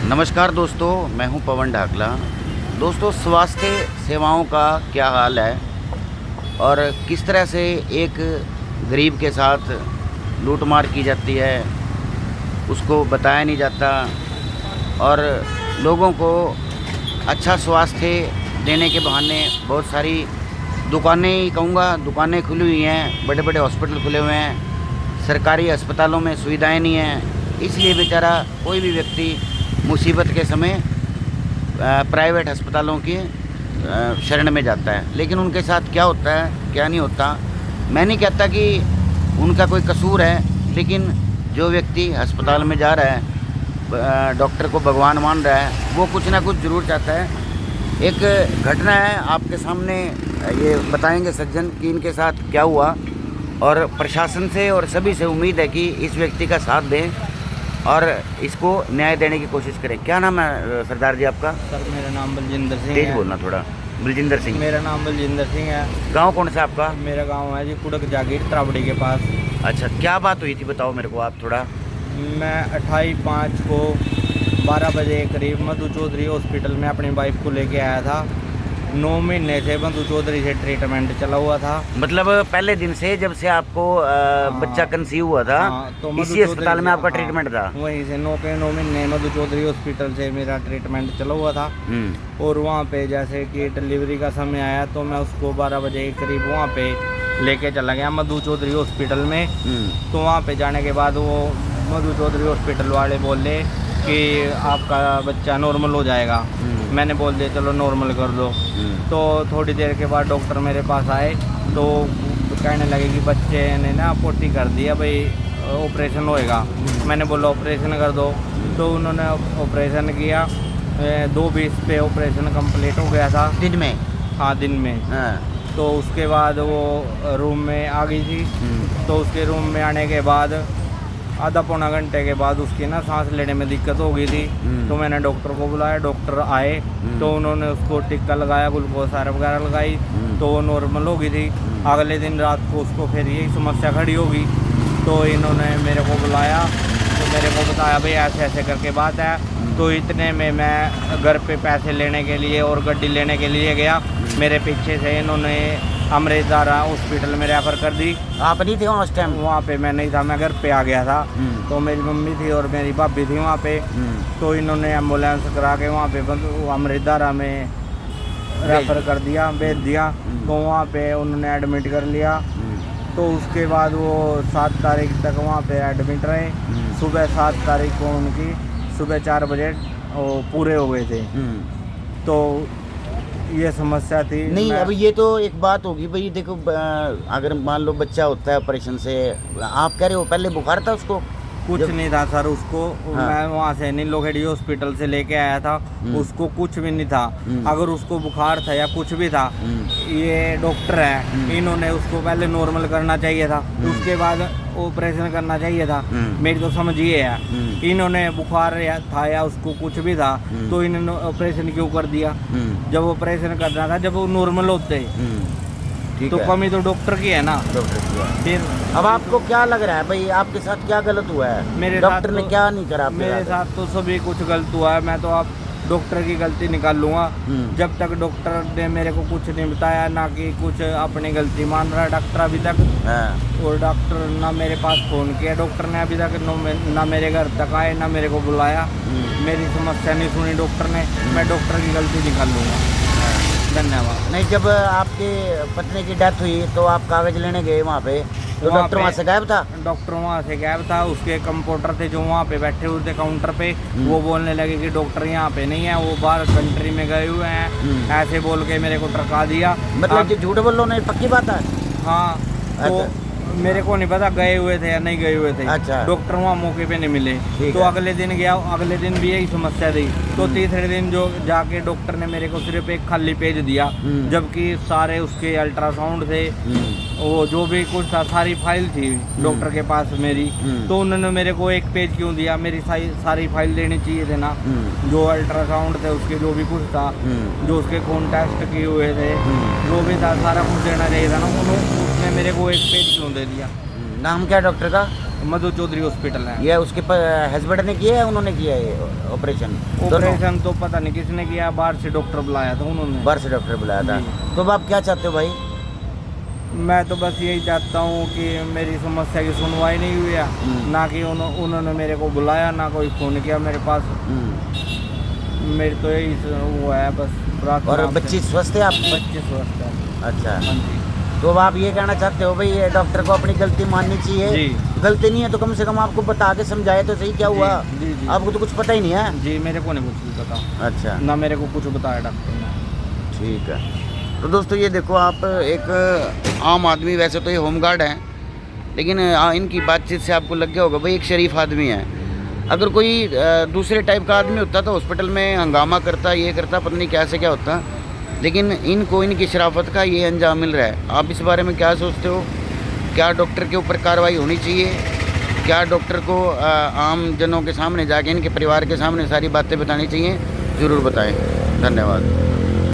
नमस्कार दोस्तों, मैं हूं पवन ढाकला। दोस्तों, स्वास्थ्य सेवाओं का क्या हाल है और किस तरह से एक गरीब के साथ लूटमार की जाती है, उसको बताया नहीं जाता और लोगों को अच्छा स्वास्थ्य देने के बहाने बहुत सारी दुकानें ही कहूँगा, दुकानें खुली हुई हैं, बड़े बड़े हॉस्पिटल खुले हुए हैं, सरकारी अस्पतालों में सुविधाएं नहीं हैं। इसलिए बेचारा कोई भी व्यक्ति मुसीबत के समय प्राइवेट अस्पतालों की शरण में जाता है। लेकिन उनके साथ क्या होता है, क्या नहीं होता, मैं नहीं कहता कि उनका कोई कसूर है, लेकिन जो व्यक्ति अस्पताल में जा रहा है, डॉक्टर को भगवान मान रहा है, वो कुछ ना कुछ ज़रूर चाहता है। एक घटना है आपके सामने, ये बताएंगे सज्जन कि इनके साथ क्या हुआ, और प्रशासन से और सभी से उम्मीद है कि इस व्यक्ति का साथ दें और इसको न्याय देने की कोशिश करें। क्या नाम है सरदार जी आपका? सर, मेरा नाम बलजिंदर सिंह तेज है। बोलना थोड़ा। बलजिंदर सिंह। मेरा नाम बलजिंदर सिंह है। गांव कौन सा आपका? मेरा गांव है जी कुड़क जागीर त्रावड़ी के पास। अच्छा, क्या बात हुई थी बताओ मेरे को आप थोड़ा। मैं 28/5 को 12 बजे करीब मधु चौधरी हॉस्पिटल में अपनी वाइफ को लेके आया था। 9 महीने से मधु चौधरी से ट्रीटमेंट चला हुआ था। मतलब पहले दिन से, जब से आपको बच्चा कंसीव हुआ था, तो इसी अस्पताल में आपका ट्रीटमेंट था? वहीं से 9 महीने मधु चौधरी हॉस्पिटल से मेरा ट्रीटमेंट चला हुआ था। और वहाँ पे जैसे कि डिलीवरी का समय आया तो मैं उसको 12 बजे के करीब वहाँ पे लेके चला गया मधु चौधरी हॉस्पिटल में। तो वहाँ पे जाने के बाद वो मधु चौधरी हॉस्पिटल वाले बोले कि आपका बच्चा नॉर्मल हो जाएगा। मैंने बोल दिया चलो नॉर्मल कर दो। तो थोड़ी देर के बाद डॉक्टर मेरे पास आए तो कहने लगे कि बच्चे ने ना पोटी कर दिया, भाई ऑपरेशन होएगा। मैंने बोला ऑपरेशन कर दो। तो उन्होंने ऑपरेशन किया। 2:20 पे ऑपरेशन कंप्लीट हो गया था। दिन में? हाँ, दिन में। तो उसके बाद वो रूम में आ गई थी। तो उसके रूम में आने के बाद आधा पौना घंटे के बाद उसकी ना सांस लेने में दिक्कत हो गई थी। तो मैंने डॉक्टर को बुलाया, डॉक्टर आए तो उन्होंने उसको टिक्का लगाया, ग्लूकोज सार वगैरह लगाई, तो वो नॉर्मल हो गई थी। अगले दिन रात को उसको फिर यही समस्या खड़ी होगी। तो इन्होंने मेरे को बुलाया तो मेरे को बताया भाई ऐसे ऐसे करके बात है। तो इतने में मैं घर पे पैसे लेने के लिए और गाड़ी लेने के लिए गया। मेरे पीछे से इन्होंने अमृतधारा हॉस्पिटल में रेफर कर दी। आप नहीं थे वहाँ उस टाइम? वहाँ पे मैं नहीं था, मैं घर पे आ गया था। तो मेरी मम्मी थी और मेरी भाभी थी वहाँ पे। तो इन्होंने एम्बुलेंस करा के वहाँ पे अमृतधारा में रेफर कर दिया, भेज दिया। तो वहाँ पे उन्होंने एडमिट कर लिया। तो उसके बाद वो 7 तारीख तक वहाँ पे एडमिट रहे। सुबह 7 तारीख को उनकी सुबह 4 बजे वो पूरे हो गए थे। तो ये समस्या थी। नहीं, अब ये तो एक बात होगी भाई, देखो अगर मान लो बच्चा होता है ऑपरेशन से, आप कह रहे हो पहले बुखार था उसको? कुछ नहीं था सर उसको। हाँ। मैं वहाँ से नीलोखेड़ी हॉस्पिटल से लेके आया था, उसको कुछ भी नहीं था। अगर उसको बुखार था या कुछ भी था, ये डॉक्टर है, इन्होंने उसको पहले नॉर्मल करना चाहिए था, उसके बाद ऑपरेशन करना चाहिए था। मेरी तो समझ ये है, इन्होंने बुखार था या उसको कुछ भी था तो इन्होंने ऑपरेशन क्यों कर दिया? जब ऑपरेशन करना था जब वो नॉर्मल होते तो कमी तो डॉक्टर की है ना। डॉक्टर की है। फिर अब आपको क्या लग रहा है भाई, आपके साथ क्या गलत हुआ है? मेरे डॉक्टर साथ ने तो, क्या नहीं करा? मेरे साथ तो सभी कुछ गलत हुआ है। मैं तो आप डॉक्टर की गलती निकाल लूँगा। जब तक डॉक्टर ने मेरे को कुछ नहीं बताया, ना कि कुछ अपनी गलती मान रहा है डॉक्टर अभी तक। और डॉक्टर ना मेरे पास फ़ोन किया, डॉक्टर ने अभी तक ना मेरे घर तक आए, ना मेरे को बुलाया। मेरी समस्या नहीं सुनी डॉक्टर ने। मैं डॉक्टर की गलती निकाल लूँगा। धन्यवाद। नहीं, जब आपके पत्नी की डेथ हुई तो आप कागज लेने गए वहाँ पे, तो डॉक्टर वहाँ से गायब था? डॉक्टर वहाँ से गायब था। उसके कंपाउंडर थे जो वहाँ पे बैठे हुए थे काउंटर पे, वो बोलने लगे कि डॉक्टर यहाँ पे नहीं है, वो बाहर कंट्री में गए हुए हैं। ऐसे बोल के मेरे को टरका दिया। मतलब झूठ बोलो, नहीं पक्की बात है? हाँ। तो मेरे को नहीं पता गए हुए थे या नहीं गए हुए थे। अच्छा। डॉक्टर वहाँ मौके पे नहीं मिले। तो अगले दिन गया, अगले दिन भी यही समस्या थी। तो तीसरे दिन जो जाके डॉक्टर ने मेरे को सिर्फ एक खाली पेज दिया, जबकि सारे उसके अल्ट्रासाउंड थे, वो जो भी कुछ था सारी फाइल थी डॉक्टर के पास मेरी। तो उन्होंने मेरे को एक पेज क्यों दिया? मेरी सारी फाइल देनी चाहिए थे ना। जो अल्ट्रासाउंड थे उसके जो भी कुछ था, जो उसके खून टेस्ट किए हुए थे, जो भी था सारा कुछ देना चाहिए था ना। उसने मेरे को एक पेज क्यों दे दिया? नाम क्या है डॉक्टर का? मधु चौधरी हॉस्पिटल है। ये उसके हस्बैंड ने किया है, उन्होंने किया है ऑपरेशन? ऑपरेशन तो पता नहीं किसने किया, बाहर से डॉक्टर बुलाया था उन्होंने। बाहर से डॉक्टर बुलाया था। जी। तो अब आप क्या चाहते हो भाई? मैं तो बस यही चाहता हूँ कि मेरी समस्या की सुनवाई नहीं हुई है, ना कि उन्होंने मेरे को बुलाया, ना कोई फ़ोन किया मेरे पास। मेरी तो यही वो है बस प्रार्थना। और बच्ची स्वस्थ है आप? बच्चे स्वस्थ है। अच्छा, हाँ जी। तो अब आप ये कहना चाहते हो भाई ये डॉक्टर को अपनी गलती माननी चाहिए? जी। गलती नहीं है तो कम से कम आपको बता के समझाए तो सही, क्या हुआ? जी जी। आपको तो कुछ पता ही नहीं है? जी, मेरे को नहीं कुछ भी पता। अच्छा, ना मेरे को कुछ बताया डॉक्टर ने। ठीक है। तो दोस्तों ये देखो आप, एक आम आदमी, वैसे तो ये होमगार्ड हैं, लेकिन इनकी बातचीत से आपको लग गया होगा भाई एक शरीफ आदमी है। अगर कोई दूसरे टाइप का आदमी होता तो हॉस्पिटल में हंगामा करता, ये करता, पता नहीं कैसे क्या होता, लेकिन इनको इनकी शराफत का ये अंजाम मिल रहा है। आप इस बारे में क्या सोचते हो? क्या डॉक्टर के ऊपर कार्रवाई होनी चाहिए? क्या डॉक्टर को आम जनों के सामने जाके, इनके परिवार के सामने सारी बातें बतानी चाहिए? ज़रूर बताएं। धन्यवाद।